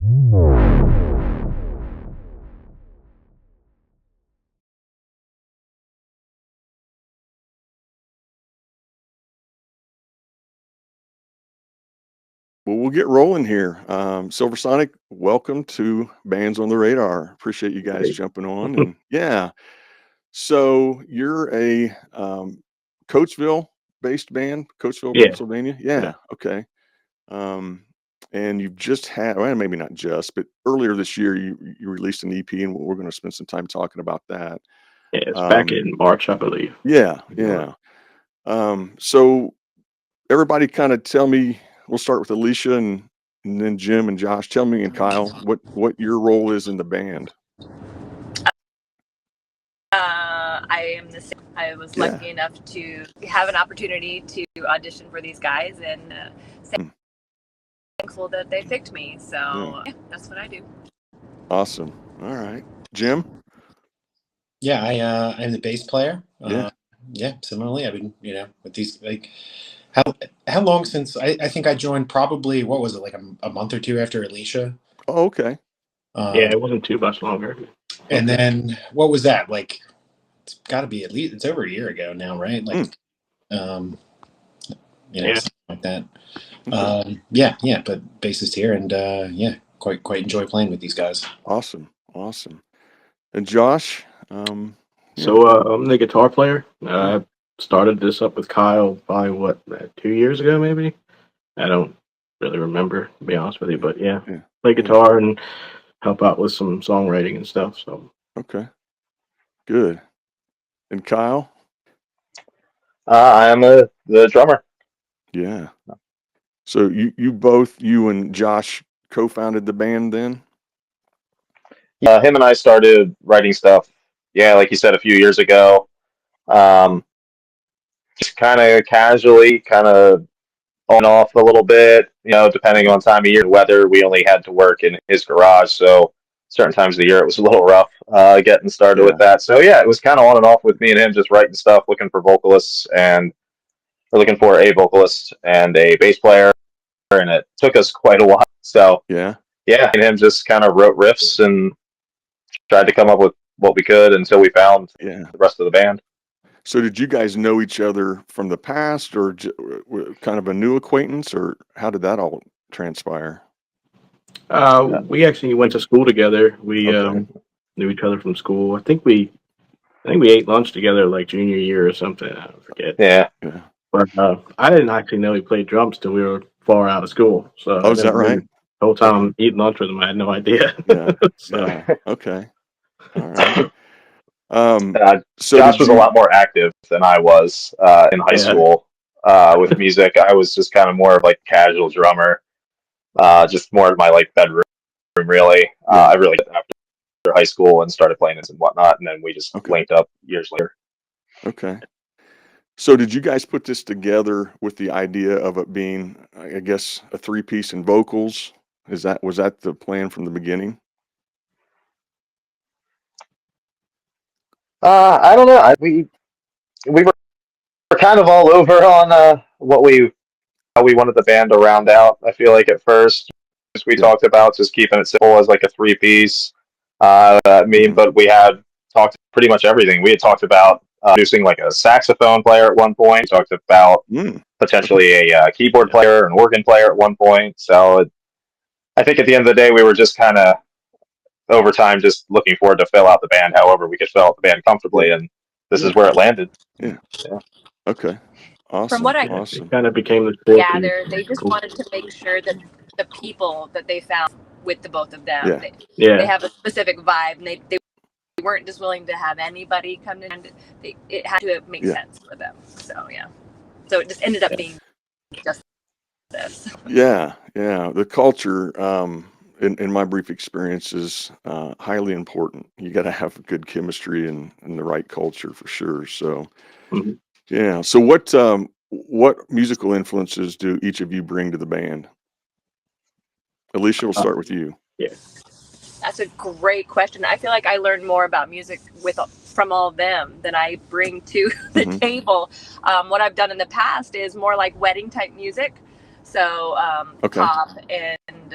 Well, we'll get rolling here. Silver Sonic, welcome to Bands on the Radar. Appreciate you guys Great. jumping on. And yeah, so you're a Coatesville-based band, Coatesville, Yeah. Pennsylvania. Yeah. Yeah, okay. Um, and you've just had, well, maybe not just, but earlier this year you released an EP, and we're going to spend some time talking about that. Yeah. It's back Um, in March, I believe. yeah, Yeah. yeah. So everybody kind of tell me, we'll start with Alicia and then Jim and Josh. Tell me and Kyle what your role is in the band. I am the same. I was Yeah. lucky enough to have an opportunity to audition for these guys, and thankful that they picked me. So yeah, that's what I do. Awesome. All right, Jim. Yeah, I'm the bass player. Yeah. Yeah, similarly, I've been, with these, like, how long since I think I joined, probably, what was it, like a month or two after Alicia? Oh, okay. Yeah, it wasn't too much longer. And then what was that? Like, it's got to be at least, it's over a year ago now, right? Like, Yeah. something like that. Okay. Yeah, but bassist here, and yeah, quite enjoy playing with these guys. Awesome. And Josh. So I'm the guitar player. I started this up with Kyle probably 2 years ago, maybe. I don't really remember, to be honest with you, but yeah. Play guitar and help out with some songwriting and stuff. So okay, good. And Kyle. I am the drummer. Yeah. So you and Josh co-founded the band then? Yeah, him and I started writing stuff. Yeah, like you said, a few years ago. Just kind of casually, kind of on and off a little bit, depending on time of year and weather. We only had to work in his garage, so certain times of the year it was a little rough getting started with that. So yeah, it was kind of on and off with me and him, just writing stuff, looking for vocalists, and we're looking for a vocalist and a bass player, and it took us quite a while. So yeah, and him just kind of wrote riffs and tried to come up with what we could until we found the rest of the band. So did you guys know each other from the past, or kind of a new acquaintance, or how did that all transpire? We actually went to school together. We knew each other from school. I think we ate lunch together like junior year or something. I forget. Yeah. But I didn't actually know he played drums till we were far out of school. So is that right? The whole time eating lunch with him, I had no idea. Okay. All right. So Josh was a lot more active than I was in high school with music. I was just kind of more of like casual drummer, just more of my like bedroom, really. I really got after high school and started playing this and whatnot, and then we just linked up years later. Okay. So did you guys put this together with the idea of it being, I guess, a three-piece in vocals? Was that the plan from the beginning? I don't know. We were kind of all over on how we wanted the band to round out. I feel like at first we talked about just keeping it simple as like a three-piece. But we had talked pretty much everything. We had talked about producing like a saxophone player at one point. We talked about potentially a keyboard player, an organ player at one point. So I think at the end of the day, we were just kind of over time just looking forward to fill out the band however we could fill out the band comfortably, and this is where it landed. Yeah. Okay. Awesome. From what I it kind of became the gathered, they just wanted to make sure that the people that they found with the both of them, they have a specific vibe, and they weren't just willing to have anybody come in. And it had to make sense for them. So so it just ended up being just this. Yeah. The culture, in my brief experience, is highly important. You got to have good chemistry and the right culture for sure. So, yeah. So what musical influences do each of you bring to the band? Alicia, we'll start with you. Yeah. That's a great question. I feel like I learned more about music from all of them than I bring to the table. What I've done in the past is more like wedding type music. So pop and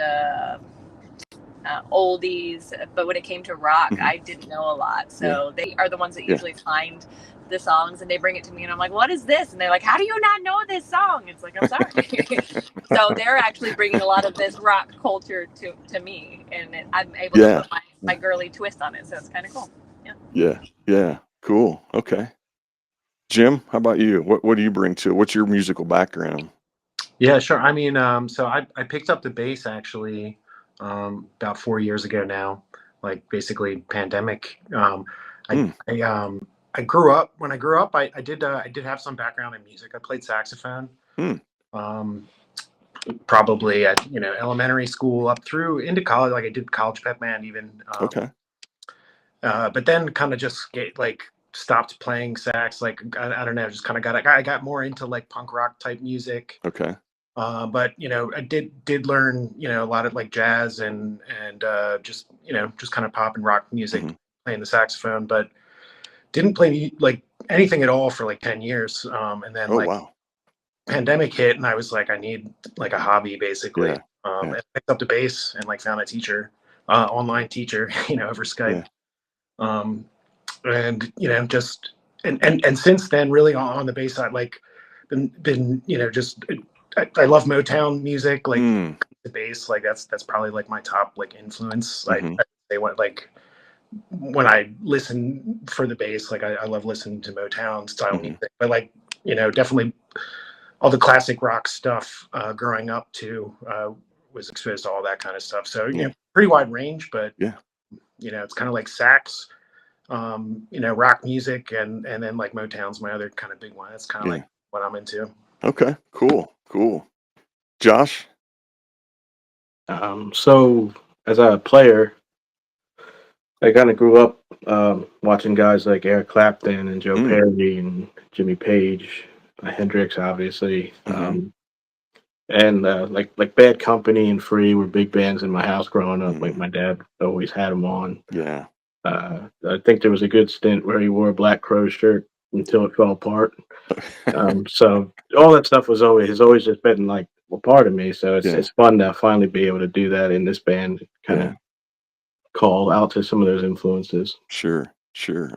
oldies, but when it came to rock, I didn't know a lot. So they are the ones that usually find the songs, and they bring it to me, and I'm like, what is this? And they're like, how do you not know this song? It's like, I'm sorry. So they're actually bringing a lot of this rock culture to me, and I'm able to put my girly twist on it. So it's kind of cool. Yeah. Cool. Okay. Jim, how about you? What do you bring to it? What's your musical background? Yeah, sure. I mean, so I picked up the bass actually about 4 years ago now, like basically pandemic. I grew up, when I grew up, I did have some background in music. I played saxophone, probably at, elementary school up through into college. Like I did college pep band even. But then kind of just stopped playing sax. Like, I don't know, just kind of I got more into like punk rock type music. Okay. But I did learn a lot of like jazz and just kind of pop and rock music, playing the saxophone, but didn't play like anything at all for like 10 years. And then pandemic hit, and I was like, I need like a hobby basically. And I picked up the bass and like found a teacher, online teacher, over Skype. And just and since then, really on the bass side, like been just I love Motown music, like the bass, like that's probably like my top like influence. I say when I listen for the bass, like I love listening to Motown style music, but like definitely all the classic rock stuff growing up too, was exposed to all that kind of stuff. So pretty wide range, but it's kind of like sax, rock music, and then like Motown's my other kind of big one. That's kind of like what I'm into. Okay, cool. Josh? So as a player, I kind of grew up watching guys like Eric Clapton and Joe Perry and Jimmy Page, Hendrix, obviously, and like Bad Company and Free were big bands in my house growing up. Like my dad always had them on. Yeah. I think there was a good stint where he wore a Black Crow shirt until it fell apart. So all that stuff has always just been like a part of me. So it's fun to finally be able to do that in this band, kind of call out to some of those influences. Sure.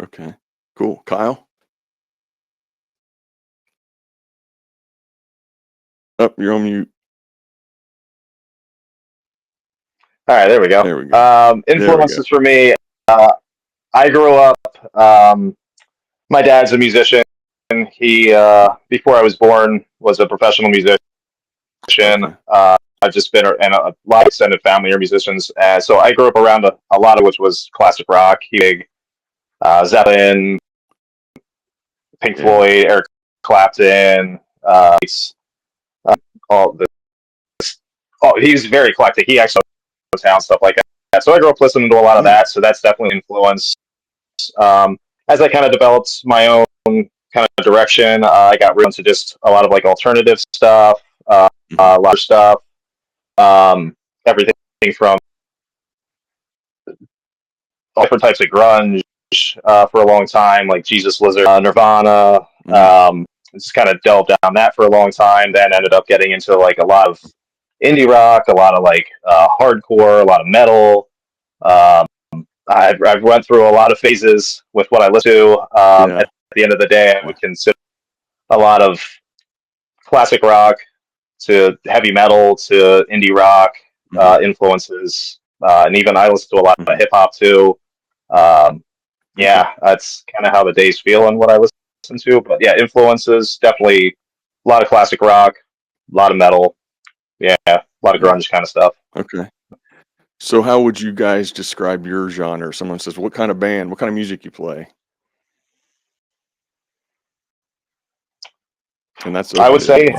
Okay, cool. Kyle? You're on mute. All right, there we go. Influences for me. I grew up. My dad's a musician. He, before I was born, was a professional musician. I've just been, and a lot of extended family are musicians. So I grew up around a lot of which was classic rock. Big Zeppelin, Pink Floyd, Eric Clapton. He's very eclectic. He actually knows Motown, stuff like that. So I grew up listening to a lot of that. So that's definitely influenced. As I kind of developed my own kind of direction, I got really into just a lot of like alternative stuff, a lot of stuff, everything from all different types of grunge for a long time, like Jesus Lizard, Nirvana. Just kind of delved down that for a long time. Then ended up getting into like a lot of indie rock, a lot of like hardcore, a lot of metal. I've went through a lot of phases with what I listen to. At the end of the day, I would consider a lot of classic rock to heavy metal to indie rock influences, and even I listen to a lot of hip hop too. That's kind of how the days feel and what I listen to. But yeah, influences definitely a lot of classic rock, a lot of metal, a lot of grunge kind of stuff. Okay. So how would you guys describe your genre? Someone says, what kind of band, what kind of music you play? And that's I would say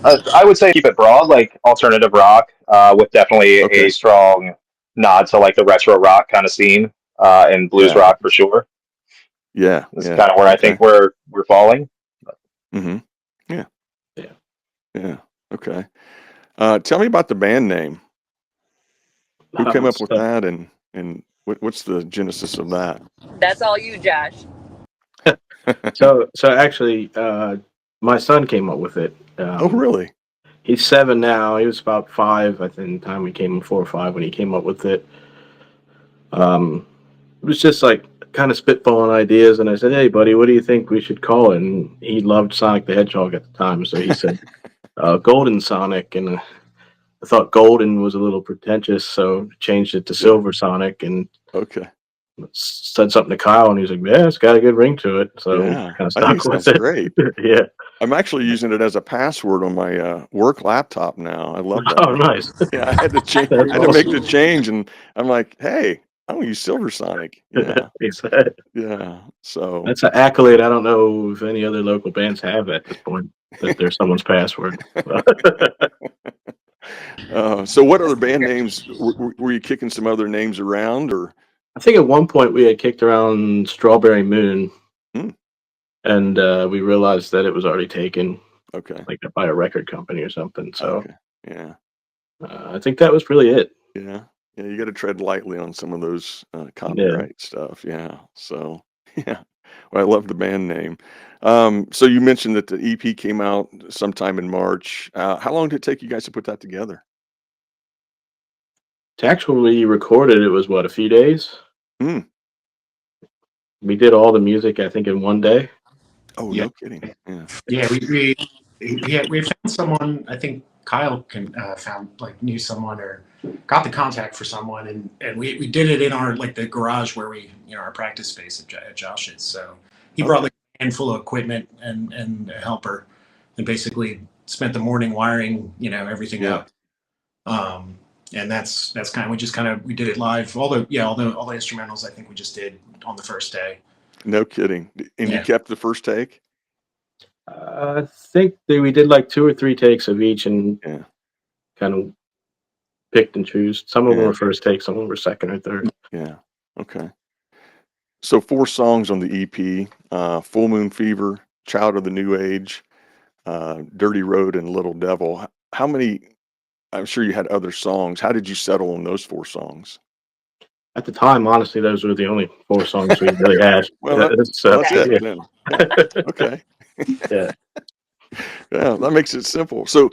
I would say keep it broad, like alternative rock, with definitely a strong nod to like the retro rock kind of scene, and blues rock for sure. That's kind of where I think we're falling. Yeah. Okay. Tell me about the band name. Who came up with that, and what's the genesis of that? That's all you, Josh. So actually, my son came up with it. Oh, really? He's 7 now. He was about 5 at the time we came, 4 or 5 when he came up with it. It was just like kind of spitballing ideas, and I said, "Hey, buddy, what do you think we should call it?" And he loved Sonic the Hedgehog at the time, so he said Golden Sonic, and I thought Golden was a little pretentious, so changed it to Silver Sonic, and said something to Kyle, and he was like, "Yeah, it's got a good ring to it." So yeah, kind of I think it stuck with sounds it. great. Yeah, I'm actually using it as a password on my work laptop now. I love that. oh, nice. Yeah, I had to change. That's I had to make the awesome. change, and I'm like, "Hey, I'm gonna use Silver Sonic." Yeah, He said, yeah. So that's an accolade. I don't know if any other local bands have at this point that they're someone's password. so what other band names were you kicking some other names around, or? I think at one point we had kicked around Strawberry Moon, and we realized that it was already taken, like by a record company or something. So, yeah, I think that was really it. Yeah, you got to tread lightly on some of those copyright stuff. Yeah, so yeah, well, I love the band name. So you mentioned that the EP came out sometime in March. How long did it take you guys to put that together? To actually record it, it was what, a few days? Hmm. We did all the music, I think, in one day. Oh, Yeah. no kidding. Yeah. Yeah, we found someone. I think Kyle knew someone or got the contact for someone, and we did it in our the garage where our practice space at Josh's. So he brought like a handful of equipment and a helper, and basically spent the morning wiring everything up. And that's kind of we did it live. All the instrumentals I think we just did on the first day. No kidding. And you kept the first take? I think we did like 2 or 3 takes of each, and kind of picked and choose. Some of them were first take, some of them were second or third. Yeah. Okay. So 4 songs on the EP: Full Moon Fever, Child of the New Age, Dirty Road, and Little Devil. How many? I'm sure you had other songs. How did you settle on those 4 songs? At the time, honestly, those were the only 4 songs we really had. Well, that's it then. Yeah. Okay. Yeah. Yeah, that makes it simple. So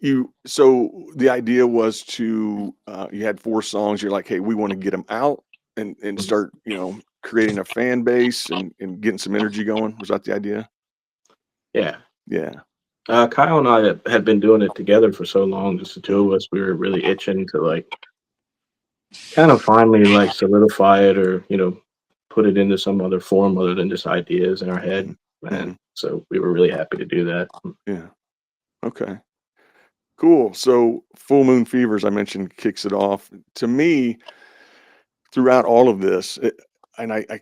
the idea was to you had 4 songs. You're like, hey, we want to get them out and start creating a fan base and getting some energy going. Was that the idea? Yeah. Yeah. Kyle and I had been doing it together for so long, just the 2 of us. We were really itching to kind of finally solidify it, or put it into some other form other than just ideas in our head. And so we were really happy to do that. Yeah. Okay. Cool. So Full Moon Fever, as I mentioned, kicks it off. To me, throughout all of this, I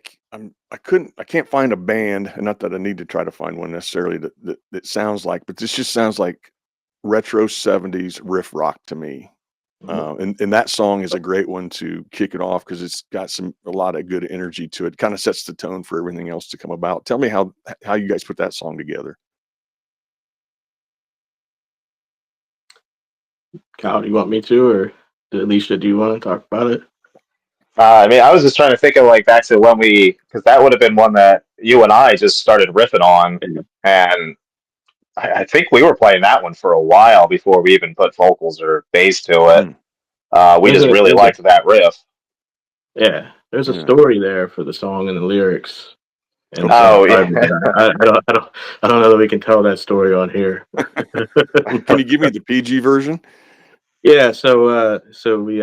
can't find a band, and not that I need to try to find one necessarily that sounds like, but this just sounds like retro 70s riff rock to me. And that song is a great one to kick it off because it's got a lot of good energy to it. Kind of sets the tone for everything else to come about. Tell me how you guys put that song together. Kyle, you want me to, or Alicia, do you want to talk about it? I mean, I was just trying to think of back to when because that would have been one that you and I just started riffing on, and I think we were playing that one for a while before we even put vocals or bass to it. We just really liked that riff. Yeah, there's a story there for the song and the lyrics. And I don't know that we can tell that story on here. Can you give me the PG version? Yeah, so we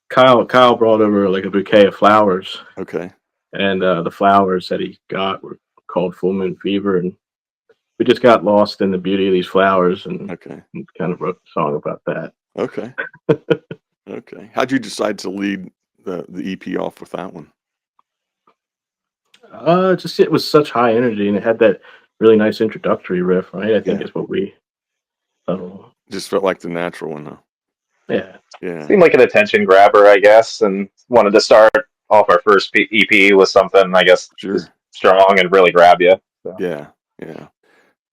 Kyle brought over a bouquet of flowers. Okay. And the flowers that he got were called Full Moon Fever, and we just got lost in the beauty of these flowers and kind of wrote a song about that. Okay. Okay. How'd you decide to lead the EP off with that one? Just it was such high energy, and it had that really nice introductory riff, right? I think is what we just felt like the natural one, though. Yeah. Yeah. Seemed like an attention grabber, I guess, and wanted to start off our first EP with something, I guess, just strong and really grab you. So. Yeah. Yeah.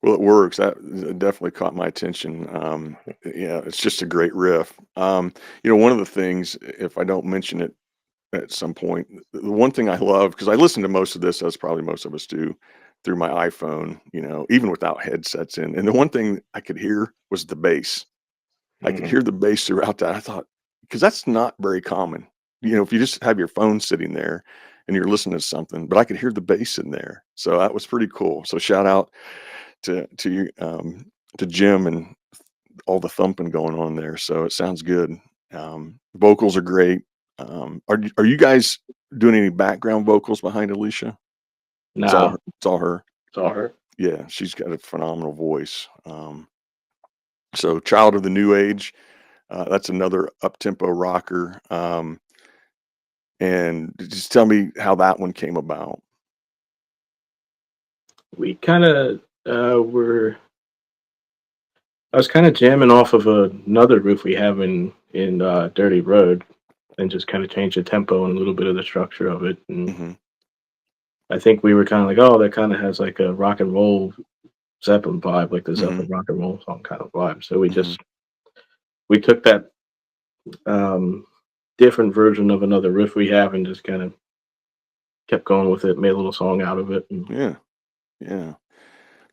Well, it works. That definitely caught my attention. Yeah, it's just a great riff. One of the things, if I don't mention it at some point, the one thing I love, because I listen to most of this, as probably most of us do, through my iPhone, even without headsets in. And the one thing I could hear was the bass. I could hear the bass throughout that. I thought, because that's not very common. If you just have your phone sitting there and you're listening to something, but I could hear the bass in there. So that was pretty cool. So shout out to you, to Jim and all the thumping going on there. So it sounds good. Vocals are great. Are you guys doing any background vocals behind Alicia? It's all No, her. It's all her. it's all her. Yeah, she's got a phenomenal voice. So Child of the New Age, that's another up-tempo rocker. And just tell me how that one came about. We kind of I was kind of jamming off of another riff we have in Dirty Road, and just kind of changed the tempo and a little bit of the structure of it. And I think we were kind of like, oh, that kind of has like a rock and roll Zeppelin vibe, like the Zeppelin rock and roll song kind of vibe. So we took that different version of another riff we have and just kind of kept going with it, made a little song out of it. And Yeah.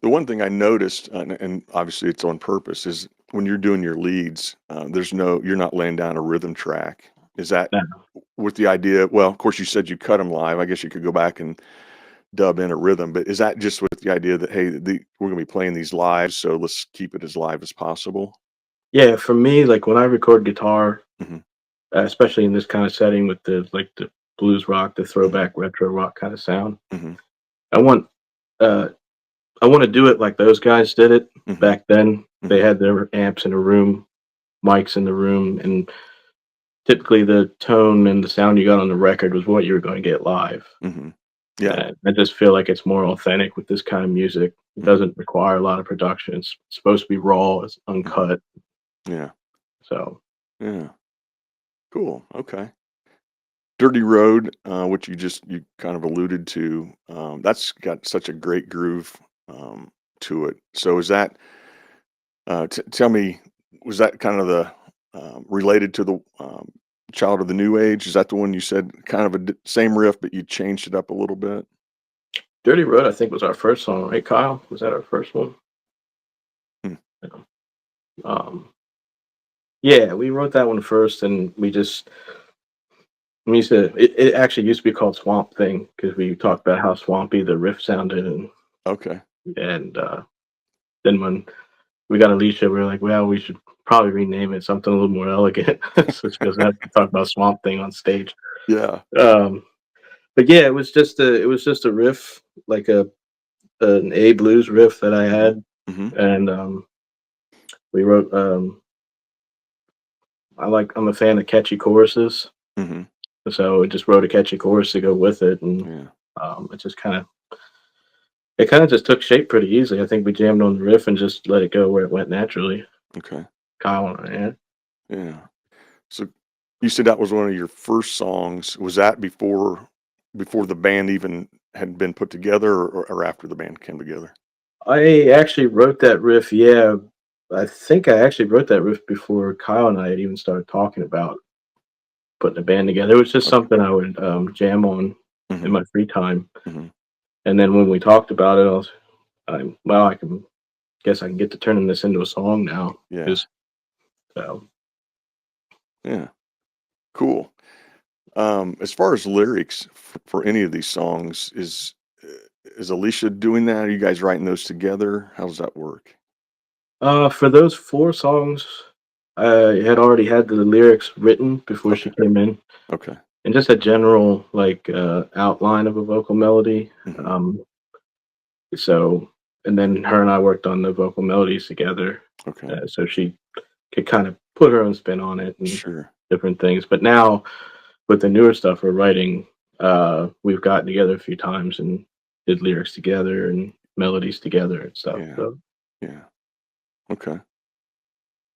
The one thing I noticed, and obviously it's on purpose, is when you're doing your leads, you're not laying down a rhythm track. Is that with the idea? Well, of course, you said you cut them live. I guess you could go back and dub in a rhythm, but is that just with the idea that, hey, we're going to be playing these live, so let's keep it as live as possible? Yeah, for me, like when I record guitar, especially in this kind of setting with the blues rock, the throwback retro rock kind of sound, I want to do it like those guys did it back then. They had their amps in a room, mics in the room, and typically the tone and the sound you got on the record was what you were going to get live. Yeah. I just feel like it's more authentic with this kind of music. It doesn't require a lot of production. It's supposed to be raw, it's uncut. Yeah. So Yeah. Cool. Okay. Dirty Road, which you kind of alluded to, that's got such a great groove to it. So is that, tell me, was that kind of the related to the Child of the New Age? Is that the one you said kind of same riff, but you changed it up a little bit? Dirty Road, I think, was our first song, right, Kyle? Was that our first one? Yeah, we wrote that one first, and we used to. It actually used to be called Swamp Thing because we talked about how swampy the riff sounded, and then when we got Alicia, we were like, well, we should probably rename it something a little more elegant, so she doesn't have to talk about Swamp Thing on stage. Yeah. But yeah, it was just a riff, like an A blues riff that I had, and we wrote. I'm a fan of catchy choruses, so I just wrote a catchy chorus to go with it, and it kind of just took shape pretty easily. I think we jammed on the riff and just let it go where it went naturally. Okay. Kyle and I, Yeah. So you said that was one of your first songs. Was that before the band even had been put together, or after the band came together? I actually wrote that riff. Yeah, I think I actually wrote that riff before Kyle and I had even started talking about putting a band together. It was just something I would jam on in my free time. And then when we talked about it, I guess I can get to turning this into a song now. Yeah. Yeah. Cool. As far as lyrics for any of these songs, is Alicia doing that? Are you guys writing those together? How does that work? For those 4 songs, I had already had the lyrics written before she came in. Okay. And just a general outline of a vocal melody. And then her and I worked on the vocal melodies together. Okay. So she could kind of put her own spin on it and different things. But now with the newer stuff we're writing, we've gotten together a few times and did lyrics together and melodies together and stuff. Yeah. So. Yeah. Okay.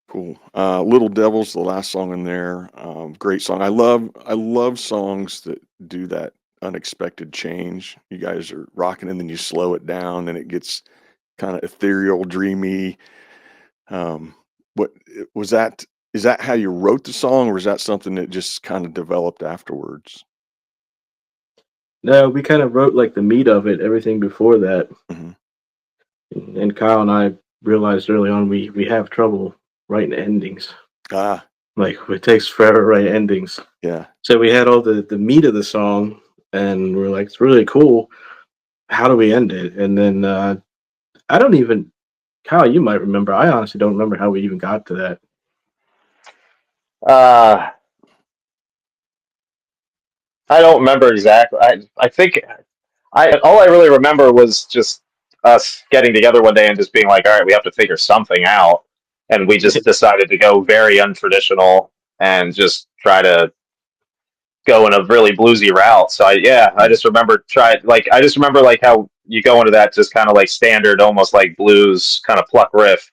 Cool. Little Devil's the last song in there. Great song. I love songs that do that unexpected change. You guys are rocking and then you slow it down and it gets kind of ethereal, dreamy. What was that? Is that how you wrote the song, or is that something that just kind of developed afterwards? No, we kind of wrote like the meat of it, everything before that. Mm-hmm. And Kyle and I realized early on we have trouble writing endings. Like it takes forever to write endings. Yeah. So we had all the meat of the song, and we're like, it's really cool. How do we end it? And then I don't even, Kyle, you might remember. I honestly don't remember how we even got to that. I don't remember exactly. I think all I really remember was just us getting together one day and just being like, all right, we have to figure something out. And we just decided to go very untraditional and just try to go in a really bluesy route. So I just remember like how you go into that just kind of like standard, almost like blues kind of pluck riff.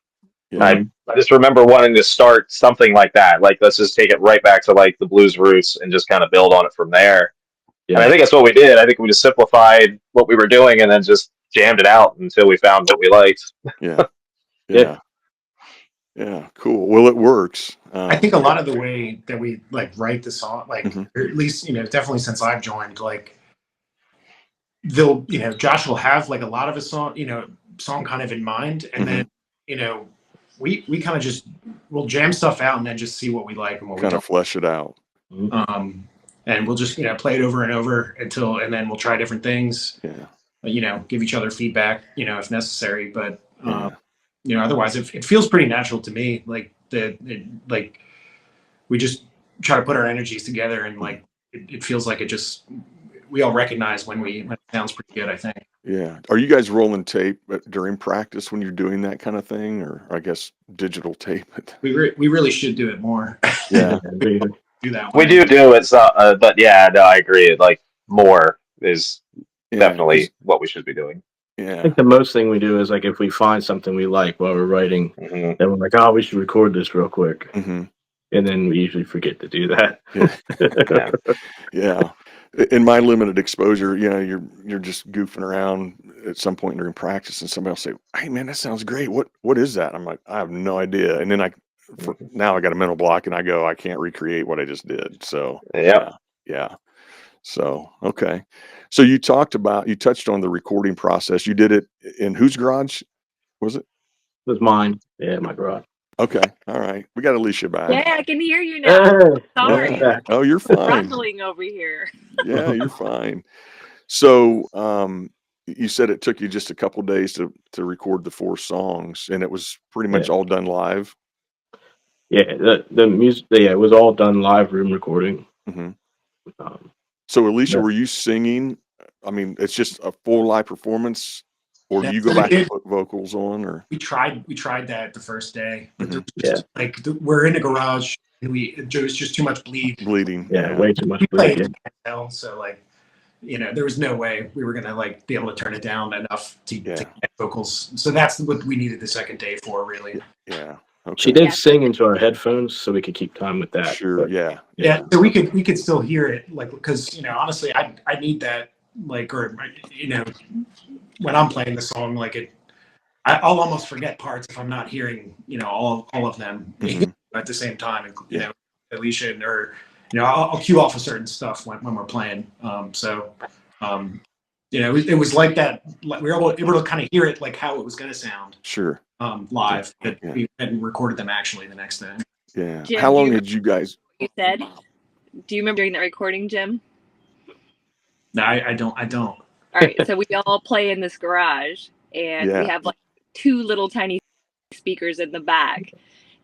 Yeah. I just remember wanting to start something like that. Like, let's just take it right back to like the blues roots and just kind of build on it from there. Yeah. And I think that's what we did. I think we just simplified what we were doing and then just jammed it out until we found what we liked. Yeah. Yeah. Yeah. Cool. Well, it works. I think a lot of the way that we like write the song, like, or at least, definitely since I've joined, like Josh will have like a lot of a song, song kind of in mind. And then, we kind of just, we'll jam stuff out and then just see what we like and what we don't. Kind of flesh it out. And we'll just, play it over and over and then we'll try different things. Yeah. Give each other feedback, if necessary. But, otherwise it feels pretty natural to me. Like we just try to put our energies together and like, it feels like we all recognize when it sounds pretty good, I think. Yeah. Are you guys rolling tape during practice when you're doing that kind of thing, or I guess digital tape? We really should do it more. Yeah. Do that. We do it, but yeah, no, I agree. Like more is definitely what we should be doing. Yeah. I think the most thing we do is like if we find something we like while we're writing, then we're like, oh, we should record this real quick. And then we usually forget to do that. Yeah. In my limited exposure, you're just goofing around at some point during practice and somebody will say, hey man, that sounds great. What is that? I'm like, I have no idea. And then now I got a mental block and I can't recreate what I just did. So yeah. So, okay. So you touched on the recording process. You did it in whose garage was it? It was mine. Yeah, my garage. Okay. All right. We got Alicia back. Yeah, I can hear you now. Sorry. Yeah. Oh, you're fine. Rattling over here. Yeah, you're fine. So, you said it took you just a couple days to record the 4 songs, and it was pretty much all done live. Yeah, the music. Yeah, it was all done live room recording. So, Alicia, were you singing? I mean, it's just a full live performance, or do you go back and put vocals on? Or we tried that the first day, but we're in the garage and it was just too much bleeding. Yeah, way too much bleeding. So like, there was no way we were gonna like be able to turn it down enough to get vocals. So that's what we needed the second day for, really. Yeah. Okay. She did sing into our headphones, so we could keep time with that. Sure. Yeah. So we could still hear it, like, because honestly, I need that, like, or when I'm playing the song, like I'll almost forget parts if I'm not hearing all of them at the same time. And Alicia or I'll cue off of certain stuff when we're playing. It was like that. Like we were able to kind of hear it, like how it was going to sound. Sure. Live, but we hadn't recorded them actually the next day. Yeah. Jim, how long did you guys? You said. Do you remember doing that recording, Jim? No, I don't. All right, so we all play in this garage, and we have like 2 little tiny speakers in the back.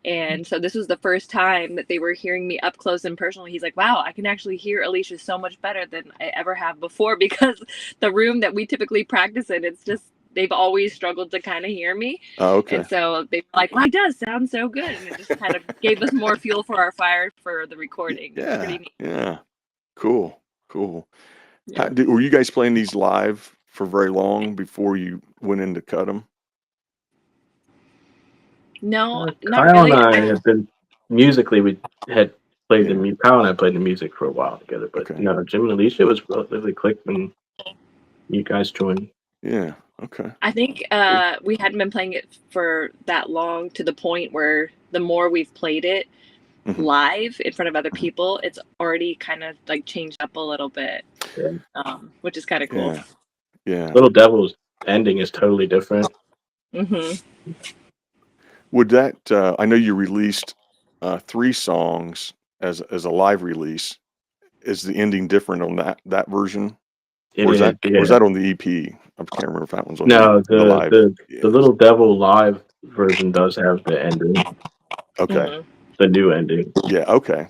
And so this was the first time that they were hearing me up close and personal. He's like, wow, I can actually hear Alicia so much better than I ever have before, because the room that we typically practice in, it's just, they've always struggled to kind of hear me. Oh, okay. And so they were like, wow, it does sound so good. And it just kind of gave us more fuel for our fire for the recording. Yeah. Pretty neat. Yeah. Cool. Yeah. Were you guys playing these live for very long before you went in to cut them? No, not Kyle really. and I have been musically. We had played Kyle and I played the music for a while together, but Jim and Alicia was relatively quick when you guys joined. Yeah. Okay. I think we hadn't been playing it for that long, to the point where the more we've played it live in front of other people, it's already kind of like changed up a little bit. which is kind of cool. Yeah. Little Devil's ending is totally different. Mm-hmm. Would that? I know you released 3 songs as a live release. Is the ending different on that version, or is that on the EP? I can't remember if that one's on No, the live. the Little Devil live version does have the ending. Okay. Mm-hmm. The new ending. Yeah. Okay.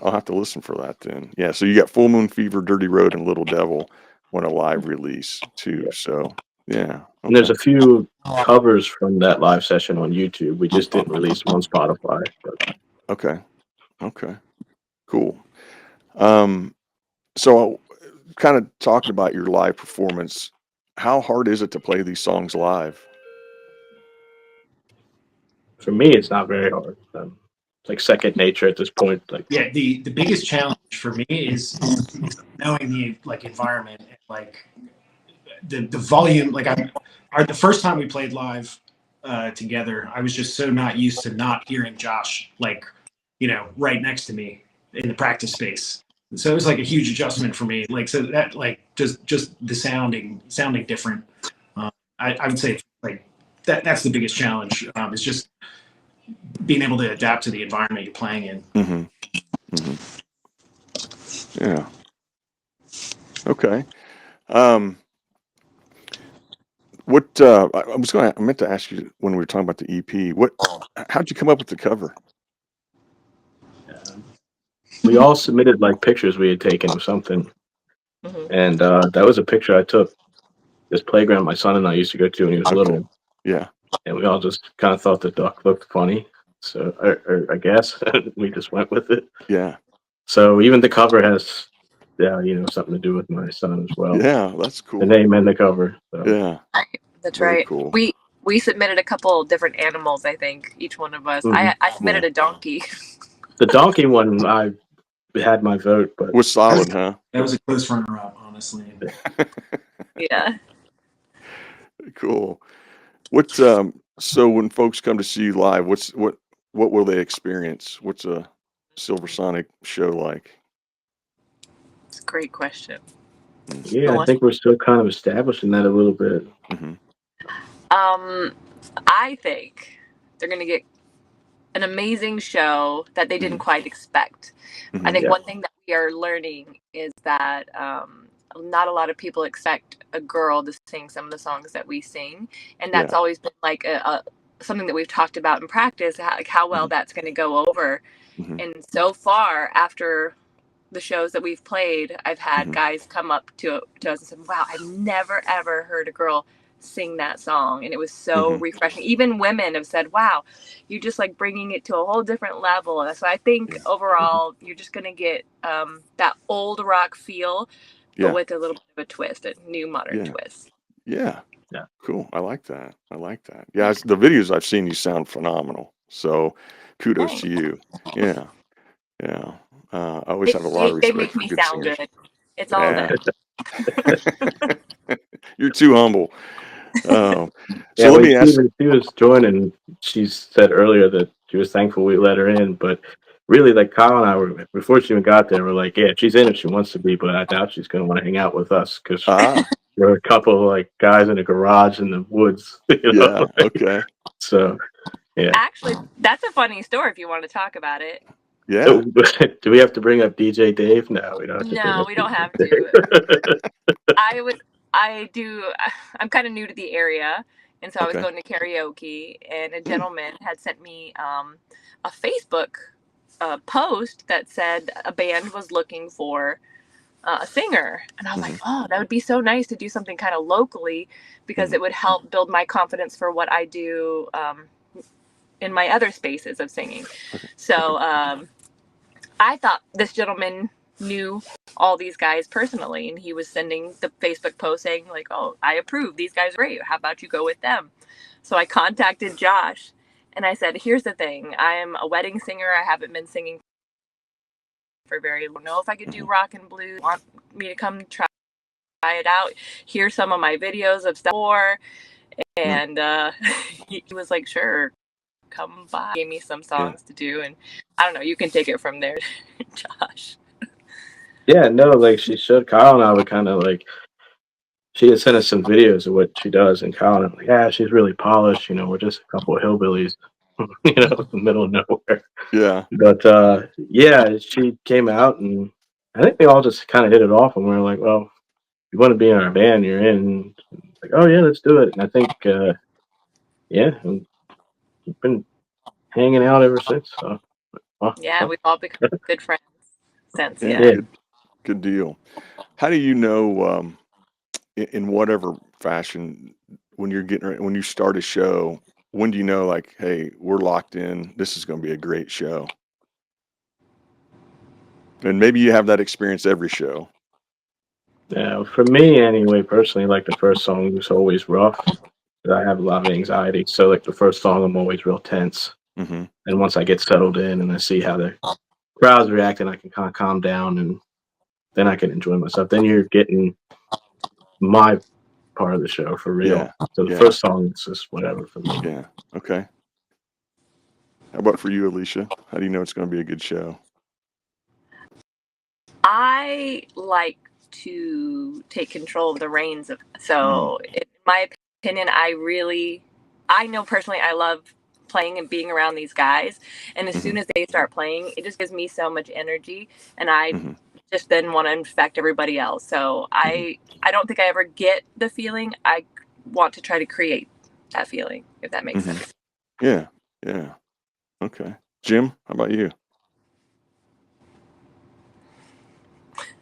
I'll have to listen for that then. Yeah. So you got Full Moon Fever, Dirty Road, and Little Devil on a live release too. So yeah. And there's a few covers from that live session on YouTube. We just didn't release them on Spotify. But. Okay. Cool. So kind of talking about your live performance, how hard is it to play these songs live? For me, it's not very hard. It's like second nature at this point. Like, yeah, the biggest challenge for me is knowing the environment and the volume. The first time we played live together, I was just so not used to not hearing Josh right next to me in the practice space. So it was a huge adjustment for me. So that just the sounding different. I would say that's the biggest challenge. Is just being able to adapt to the environment you're playing in. Mm-hmm. Mm-hmm. Yeah. Okay. What I meant to ask you when we were talking about the EP. How'd you come up with the cover? we all submitted pictures we had taken of something, and that was a picture I took. This playground my son and I used to go to when he was little. Yeah. And we all just kind of thought the duck looked funny, so I guess we just went with it. Yeah. So even the cover has, something to do with my son as well. Yeah, that's cool. The name and the cover. So. Yeah. That's Very right. Cool. We submitted a couple different animals, I think, each one of us. Mm-hmm. I submitted a donkey. The donkey one, I had my vote, but was solid, huh? That was a close runner-up, honestly. Yeah. Cool. So when folks come to see you live, what will they experience? What's a Silver Sonic show like? It's a great question. Yeah, I think we're still kind of establishing that a little bit. Mm-hmm. I think they're going to get an amazing show that they didn't quite expect. Mm-hmm. I think one thing that we are learning is that not a lot of people expect a girl to sing some of the songs that we sing, and that's always been something that we've talked about in practice, how well that's going to go over. Mm-hmm. And so far, after the shows that we've played, I've had guys come up to us and said, "Wow, I've never ever heard a girl sing that song," and it was so refreshing. Even women have said, "Wow, you're just bringing it to a whole different level." So I think overall, you're just going to get that old rock feel, but with a little bit of a twist, a new modern twist. Yeah. Cool. I like that. Yeah, the videos I've seen, you sound phenomenal. So kudos to you. Yeah. I always have a lot of respect. They make me sound singers. good. It's all them. You're too humble. So let me ask. She was joining. She said earlier that she was thankful we let her in, but really, Kyle and I were, before she even got there, we're like, yeah, she's in if she wants to be, but I doubt she's going to want to hang out with us because there are a couple of guys in a garage in the woods. Yeah. Okay. So, yeah. Actually, that's a funny story if you want to talk about it. Yeah. So, do we have to bring up DJ Dave? No, we don't. We don't have to. I'm kind of new to the area, and so I was going to karaoke, and a gentleman had sent me a Facebook post that said a band was looking for a singer, and I was like, oh, that would be so nice to do something kind of locally, because it would help build my confidence for what I do in my other spaces of singing. So I thought this gentleman knew all these guys personally, and he was sending the Facebook post saying oh, I approve, these guys are great, how about you go with them? So I contacted Josh, and I said, here's the thing, I am a wedding singer, I haven't been singing for very long, know if I could do rock and blues, want me to come try it out, here's some of my videos of stuff, and he was like, sure, come by, gave me some songs to do, and I don't know, you can take it from there. Josh. Yeah, no, like she showed Kyle and I would kind of like she had sent us some videos of what she does, and Kyle and I'm like, yeah, she's really polished. You know, we're just a couple of hillbillies, you know, in the middle of nowhere. Yeah. But yeah, she came out, and I think we all just kind of hit it off, and we were like, well, you want to be in our band, you're in. And it's like, oh yeah, let's do it. And I think, yeah, and we've been hanging out ever since. So, Yeah, we've all become good friends since. Yeah. Yeah. Good deal. How do you know, in whatever fashion, when you start a show, when do you know, like, hey, we're locked in, this is going to be a great show? And maybe you have that experience every show. Yeah, for me anyway, personally, like the first song was always rough. I have a lot of anxiety, so like the first song, I'm always real tense. Mm-hmm. And once I get settled in and I see how the crowd's reacting, I can kind of calm down, and then I can enjoy myself. Then you're getting my part of the show for real. Yeah. So the Yeah. first song is just whatever for me. Yeah. Okay. How about for you, Alicia? How do you know it's going to be a good show? I like to take control of the reins of. So, in my opinion, I know personally, I love playing and being around these guys. And as soon as they start playing, it just gives me so much energy, and I just then want to infect everybody else. So I don't think I ever get the feeling. I want to try to create that feeling, if that makes sense. Yeah. Yeah. Okay. Jim, how about you?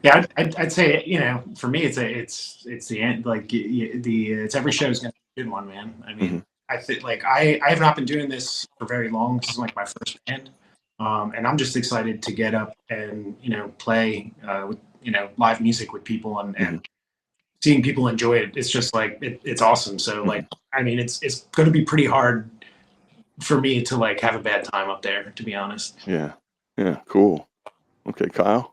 Yeah, I'd say, you know, for me, it's the end. Like it's every show is gonna be a good one, man. I mean, I think like I have not been doing this for very long. This is like my first band, and I'm just excited to get up and play with live music with people and seeing people enjoy it. It's just like it's awesome. So like, I mean, it's going to be pretty hard for me to like have a bad time up there, to be honest. Yeah. Yeah. Cool. Okay, Kyle.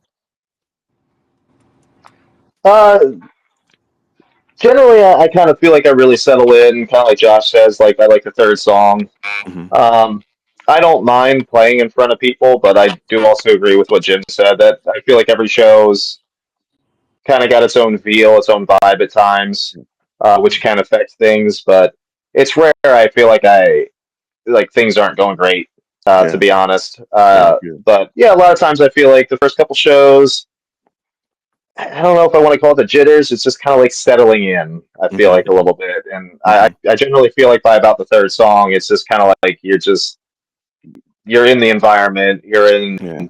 Generally, I kind of feel like I really settle in, kind of like Josh says. Like I like the third song. I don't mind playing in front of people, but I do also agree with what Jim said that I feel like every show's kind of got its own feel, its own vibe at times, which can affect things. But it's rare. I feel like things aren't going great, to be honest. But yeah, a lot of times I feel like the first couple shows, I don't know if I want to call it the jitters. It's just kind of like settling in. I feel like a little bit, and I generally feel like by about the third song, it's just kind of like you're in the environment, you're in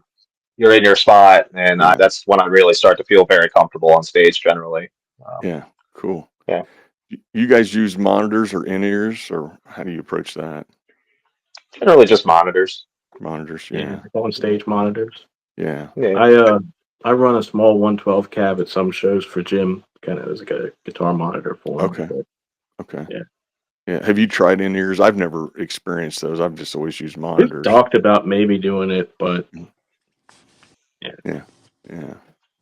your spot, and that's when I really start to feel very comfortable on stage. Generally. Yeah. Cool. Yeah. You guys use monitors or in-ears, or how do you approach that? Generally, just monitors. Monitors. Yeah, on stage monitors. Yeah. I run a small 112 cab at some shows for Jim, kind of as like a guitar monitor for him. Okay. Okay. Yeah. Yeah. Have you tried in-ears? I've never experienced those. I've just always used monitors. We've talked about maybe doing it, but yeah.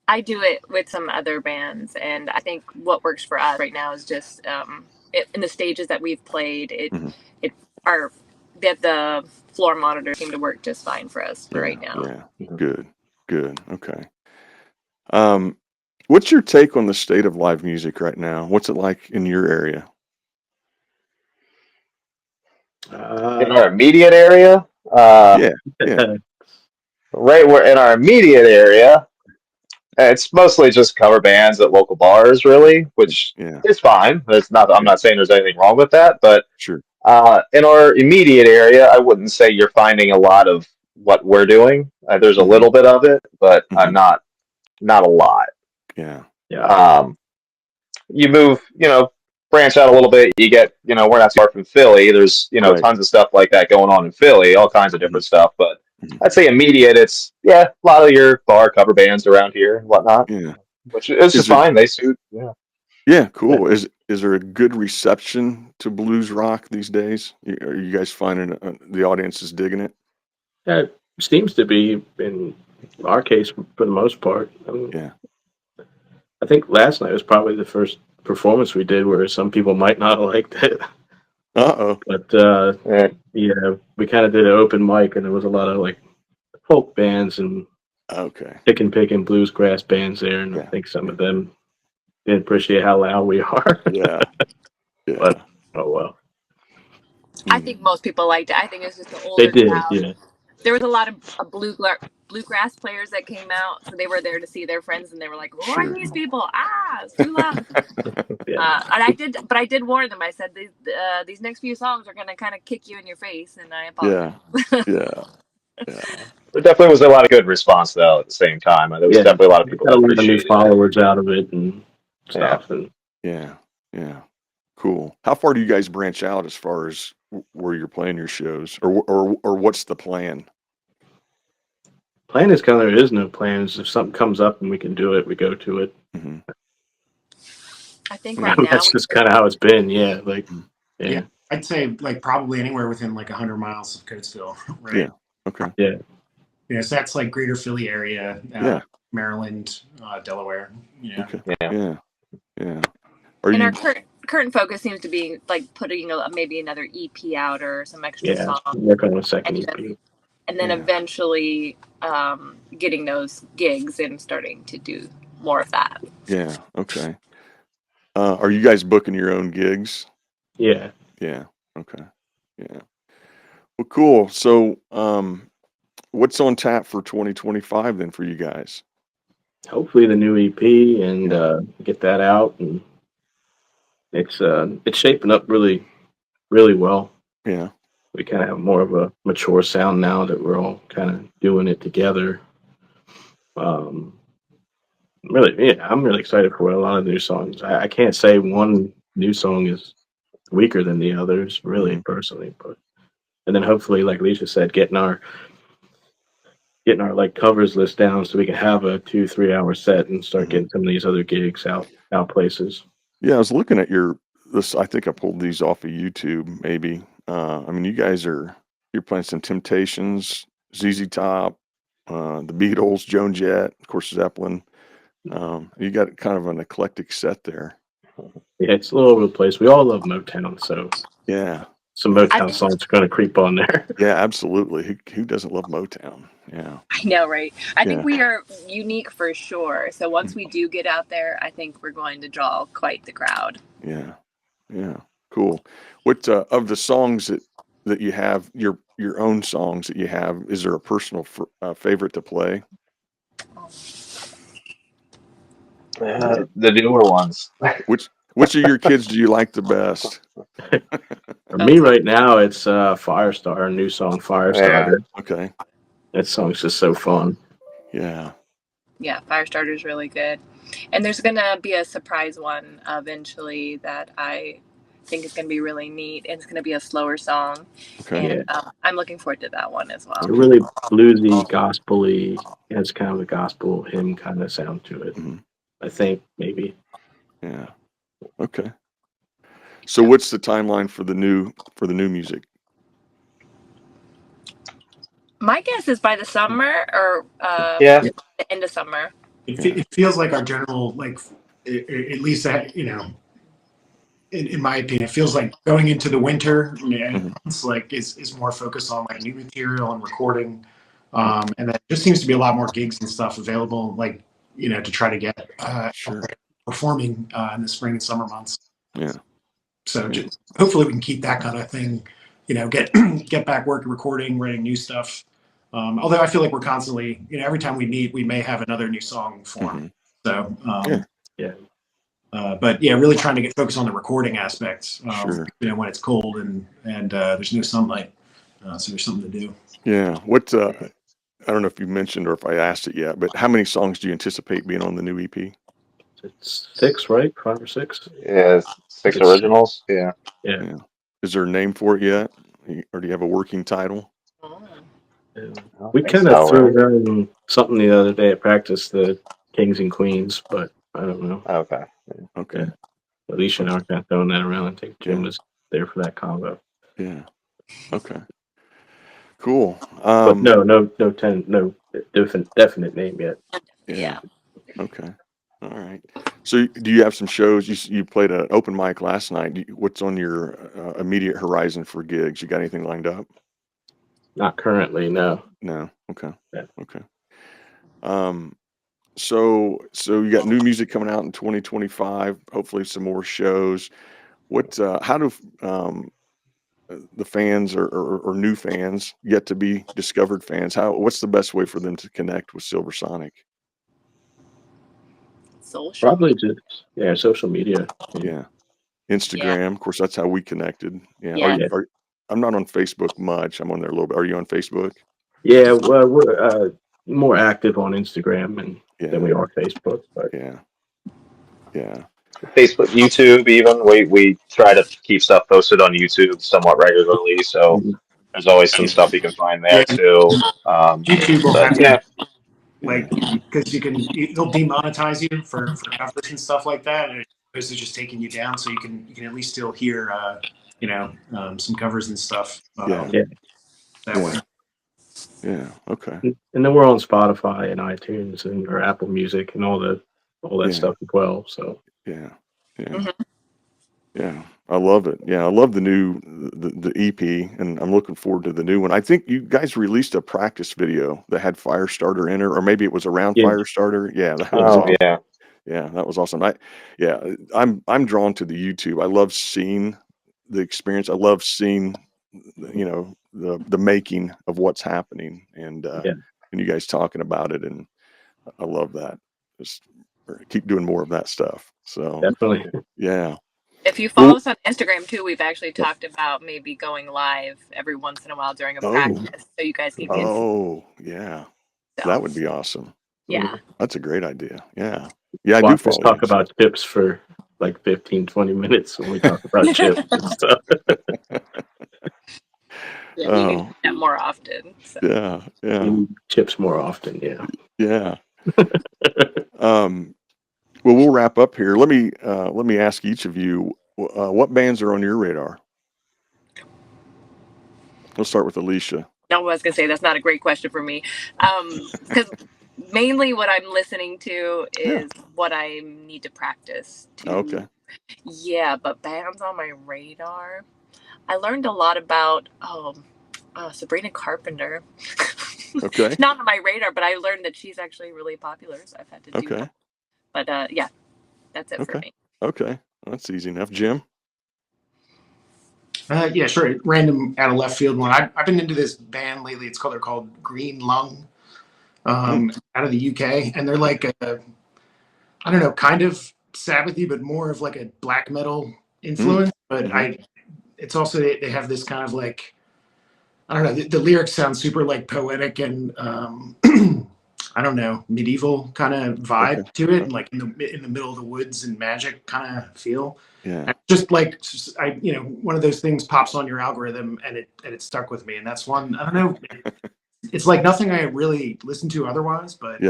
I do it with some other bands, and I think what works for us right now is just in the stages that we've played, the floor monitors seem to work just fine for us right now. Yeah. Good. Okay. What's your take on the state of live music right now? What's it like in your area? In our immediate area, Yeah. right where in our immediate area, it's mostly just cover bands at local bars, really, which is fine. It's not. I'm not saying there's anything wrong with that, but sure. In our immediate area, I wouldn't say you're finding a lot of what we're doing. There's a little bit of it, but not a lot. Yeah. You move, branch out a little bit. You get, we're not far from Philly. There's, tons of stuff like that going on in Philly, all kinds of different stuff. But I'd say immediate, it's, a lot of your bar cover bands around here and whatnot. Yeah. Which is just fine. They suit. Yeah. Yeah. Cool. Yeah. Is there a good reception to blues rock these days? Are you guys finding the audience is digging it? Yeah, it seems to be in our case for the most part. I think last night was probably the first performance we did where some people might not have liked it. But we kind of did an open mic, and there was a lot of like folk bands and Okay. Picking bluegrass bands there, and I think some of them didn't appreciate how loud we are. Yeah. Yeah. But oh well. I think most people liked it. I think it's just the They older did, crowd. yeah. There was a lot of bluegrass players that came out, so they were there to see their friends, and they were like, "Who are these people? Ah, it's too loud." And I did warn them. I said these next few songs are going to kind of kick you in your face, and I apologize. Yeah. There definitely was a lot of good response though. At the same time, there was definitely a lot of people that appreciated new followers out of it and stuff. Yeah. Cool. How far do you guys branch out as far as where you're playing your shows, or what's the plan? Plan is kind of, there is no plans. If something comes up and we can do it, we go to it. Mm-hmm. I think right now that's just kind of how it's been. Yeah, yeah, I'd say like probably anywhere within like 100 miles of Coatesville, right? Yeah. Okay. Yeah, so that's like Greater Philly area, Maryland, Delaware. Okay. Yeah. And our current focus seems to be like putting maybe another EP out or some extra songs. Working on a second EP. And then eventually getting those gigs and starting to do more of that. Yeah. Okay. Are you guys booking your own gigs? Yeah. Yeah. Okay. Yeah. Well, cool. So, what's on tap for 2025 then for you guys? Hopefully the new EP and get that out, and it's shaping up really, really well. Yeah. We kind of have more of a mature sound now that we're all kind of doing it together. I'm really excited for a lot of new songs. I can't say one new song is weaker than the others, really, personally. And then hopefully, like Lisa said, getting our like covers list down so we can have a 2-3 hour set and start getting some of these other gigs out places. Yeah, I was looking at this. I think I pulled these off of YouTube, maybe. I mean, you guys you're playing some Temptations, ZZ Top, the Beatles, Joan Jett, of course, Zeppelin. You got kind of an eclectic set there. Yeah, it's a little over the place. We all love Motown, so some Motown songs are going to creep on there. Yeah, absolutely. Who doesn't love Motown? Yeah, I know, right? I think we are unique for sure. So once we do get out there, I think we're going to draw quite the crowd. Yeah, cool. What of the songs that you have, your own songs that you have, is there a personal favorite to play? The newer ones. Which of your kids do you like the best? For me right now, it's Firestar, a new song, Firestarter. Yeah. Okay. That song's just so fun. Yeah. Yeah, Firestarter's really good. And there's going to be a surprise one eventually that I think is going to be really neat. It's going to be a slower song. Okay. And I'm looking forward to that one as well. It's really bluesy, gospel-y. It has kind of a gospel hymn kind of sound to it. Mm-hmm. I think, maybe. Yeah. Okay. So what's the timeline for the new music? My guess is by the summer or the end of summer. It feels like our general, like, at least that, in my opinion, it feels like going into the winter, it's like is more focused on like new material and recording, and that just seems to be a lot more gigs and stuff available, like to try to get performing in the spring and summer months. Yeah. So hopefully we can keep that kind of thing, get back working, recording, writing new stuff. Although I feel like we're constantly, every time we meet, we may have another new song form. So, but really trying to get focused on the recording aspects, when it's cold and there's no sunlight. So there's something to do. Yeah. What, I don't know if you mentioned or if I asked it yet, but how many songs do you anticipate being on the new EP? It's 6, right? 5 or 6? Yeah, 6 originals. Yeah. Is there a name for it yet? Or do you have a working title? We kind of threw around something the other day at practice, the Kings and Queens, but I don't know. Okay. Alicia and I are kind of throwing that around. I think Jim was there for that combo. Yeah. Okay. Cool. But no definite name yet. Yeah. Okay. All right. So do you have some shows? You played an open mic last night. What's on your immediate horizon for gigs? You got anything lined up? Not currently, no. No. Okay. Yeah. Okay. So you got new music coming out in 2025. Hopefully, some more shows. How do the fans or new fans, yet to be discovered fans, what's the best way for them to connect with Silver Sonic? Social. Probably just social media. Yeah, Instagram. Of course, that's how we connected. Yeah. Yeah. I'm not on Facebook much. I'm on there a little bit. Are you on Facebook? Yeah, well, we're more active on Instagram than we are Facebook. But Yeah. Facebook, YouTube, even we try to keep stuff posted on YouTube somewhat regularly. So there's always some stuff you can find there too. YouTube will But have yeah, like because they'll demonetize you for covers and stuff like that, and it's just taking you down, so you can at least still hear some covers and stuff. That way. Yeah. Okay. And then we're on Spotify and iTunes or Apple Music and all that stuff as well. So Yeah. Mhm. Yeah, I love it. Yeah, I love the EP, and I'm looking forward to the new one. I think you guys released a practice video that had Firestarter in it, or maybe it was around Yeah. Firestarter. Yeah, that was oh awesome. yeah, Yeah, that was awesome. I'm drawn to the YouTube. I love seeing the experience. I love seeing, the making of what's happening, and you guys talking about it, and I love that. Just keep doing more of that stuff. So definitely. yeah. If you follow us on Instagram too, we've actually talked about maybe going live every once in a while during a practice, so you guys can get. Oh, yeah. That would be awesome. Yeah. That's a great idea. Yeah. Yeah, I do Watch us follow talk you. about chips for like 15-20 minutes when we talk about chips and stuff. Yeah, we need to do that more often. So. Yeah. Chips more often, yeah. Yeah. Well, we'll wrap up here. Let me ask each of you, what bands are on your radar? Let's start with Alicia. No, I was gonna say that's not a great question for me, because mainly what I'm listening to is what I need to practice. Okay. Yeah, but bands on my radar. I learned a lot about Sabrina Carpenter. Okay. Not on my radar, but I learned that she's actually really popular, so I've had to do that. But yeah, that's it for me. Okay. That's easy enough. Jim? Yeah, sure. Random out of left field one. I've been into this band lately. They're called Green Lung, out of the UK, and they're like I don't know, kind of Sabbathy, but more of like a black metal influence. But it's also they have this kind of like, I don't know, the lyrics sound super like poetic and I don't know, medieval kind of vibe to it, and like in the middle of the woods and magic kind of feel. Yeah. And just like one of those things pops on your algorithm and it stuck with me, and that's one. I don't know. It's like nothing I really listen to otherwise, but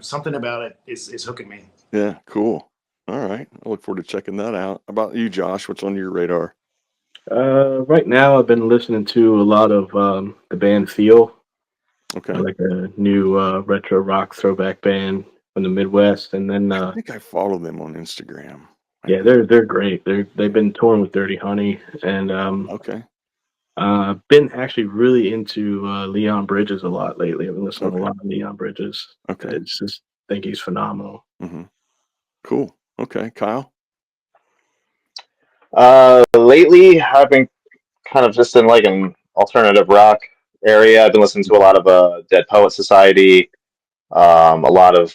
something about it is hooking me. Yeah, cool. All right. I look forward to checking that out. How about you, Josh? What's on your radar? Right now I've been listening to a lot of the band Feel. Okay. Like a new retro rock throwback band from the Midwest, and then I think I follow them on Instagram. Yeah, they're great. They've been touring with Dirty Honey, and been actually really into Leon Bridges a lot lately. I've been listening to a lot of Leon Bridges. Okay. It's just think he's phenomenal. Cool. Okay, Kyle. Lately I've been kind of just in like an alternative rock area. I've been listening to a lot of Dead Poet Society, a lot of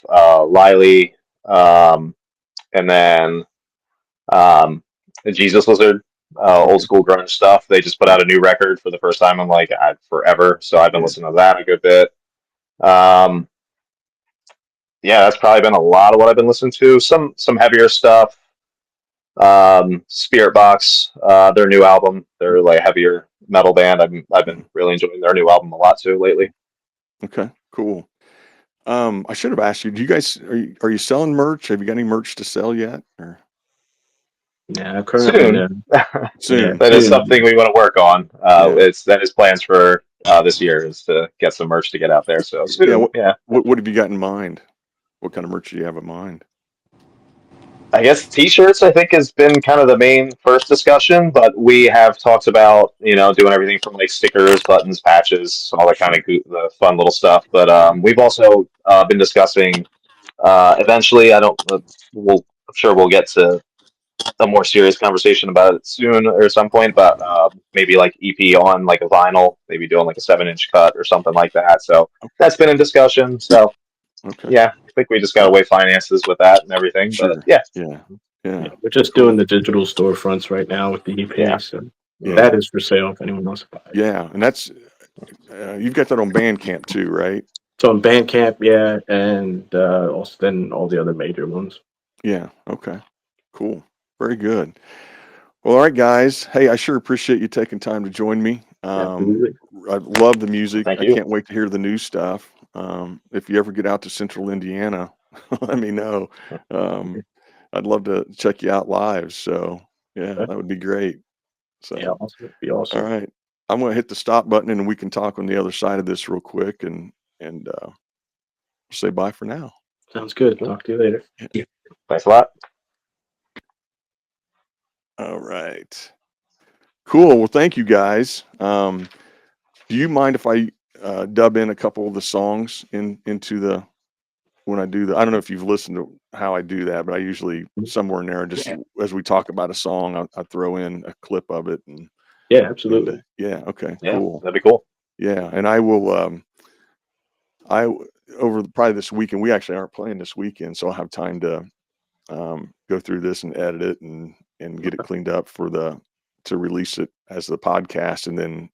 Lily, and then Jesus Lizard, old school grunge stuff. They just put out a new record for the first time in like forever, so I've been listening to that a good bit. Yeah, that's probably been a lot of what I've been listening to. Some heavier stuff. Spirit Box, their new album. They're like a heavier metal band. I've been really enjoying their new album a lot too lately. Okay, cool. I should have asked you. Do you guys are you selling merch? Have you got any merch to sell yet? Or yeah, currently soon. That is something we want to work on. That is plans for this year is to get some merch to get out there. So soon. What have you got in mind? What kind of merch do you have in mind? I guess t-shirts, I think, has been kind of the main first discussion, but we have talked about, doing everything from like stickers, buttons, patches, all that kind of the fun little stuff. But we've also been discussing eventually. I'm sure we'll get to a more serious conversation about it soon or at some point. But maybe like EP on like a vinyl, maybe doing like a 7-inch cut or something like that. So that's been in discussion. So yeah, I think we just got to weigh finances with that and everything. But yeah. We're just doing the digital storefronts right now with the EP. Yeah. So that is for sale if anyone wants to buy it. Yeah, and that's you've got that on Bandcamp too, right? It's on Bandcamp, yeah, and also then all the other major ones. Yeah. Okay. Cool. Very good. Well, all right, guys. Hey, I sure appreciate you taking time to join me. Absolutely. I love the music. Thank I you. can't wait to hear the new stuff. If you ever get out to Central Indiana, let me know. I'd love to check you out live. So yeah, that would be great. So yeah, awesome. It'd be awesome. All right. I'm going to hit the stop button and we can talk on the other side of this real quick and say bye for now. Sounds good. Talk to you later. Yeah. Thanks a lot. All right. Cool. Well, thank you guys. Do you mind if I dub in a couple of the songs into when I do I don't know if you've listened to how I do that, but I usually somewhere in there, just as we talk about a song, I throw in a clip of it. And yeah, absolutely. Yeah. Okay. Yeah, cool. That'd be cool. Yeah. And I will, over probably this weekend, we actually aren't playing this weekend, so I'll have time to go through this and edit it and get it cleaned up to release it as the podcast, and then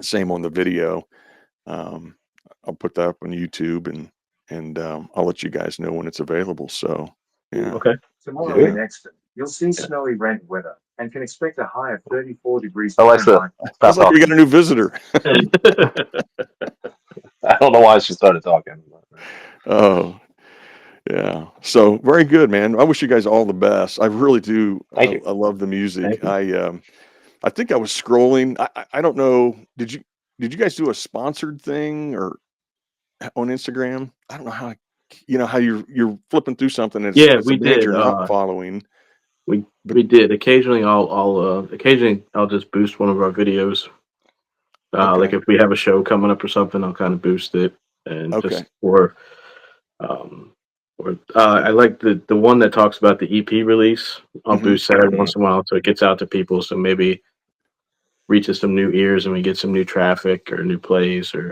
same on the video. I'll put that up on YouTube and I'll let you guys know when it's available. So yeah. Okay. Tomorrow in Exton, you'll see snowy rent weather and can expect a high of 34 degrees. Alexa, Sounds like we got a new visitor. I don't know why she started talking. Oh, yeah. So very good, man. I wish you guys all the best. I really do. Thank you. I love the music. I think I was scrolling. I don't know. Did you guys do a sponsored thing or on Instagram? I don't know how. How you're flipping through something. And it's we a band did. You're not following. We did. Occasionally, I'll just boost one of our videos. Like if we have a show coming up or something, I'll kind of boost it and just I like the one that talks about the EP release. I'll boost that every once in a while so it gets out to people. So maybe reaches some new ears and we get some new traffic or new plays or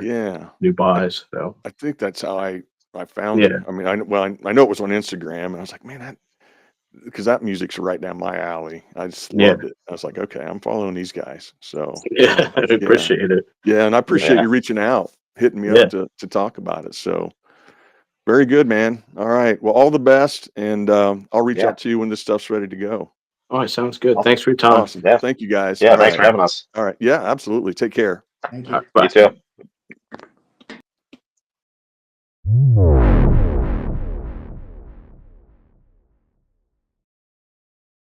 new buys. So I think that's how I found it. I mean, I know it was on Instagram, and I was like, man, because that music's right down my alley. I just loved it. I was like, okay, I'm following these guys. So I appreciate it. Yeah, and I appreciate you reaching out, hitting me up to talk about it. So very good, man. All right. Well, all the best, and I'll reach out to you when this stuff's ready to go. All right, sounds good. Thanks for your time. Awesome. Yeah. Thank you, guys. Yeah, thanks for having us. All right. Yeah, absolutely. Take care. Thank you. You too.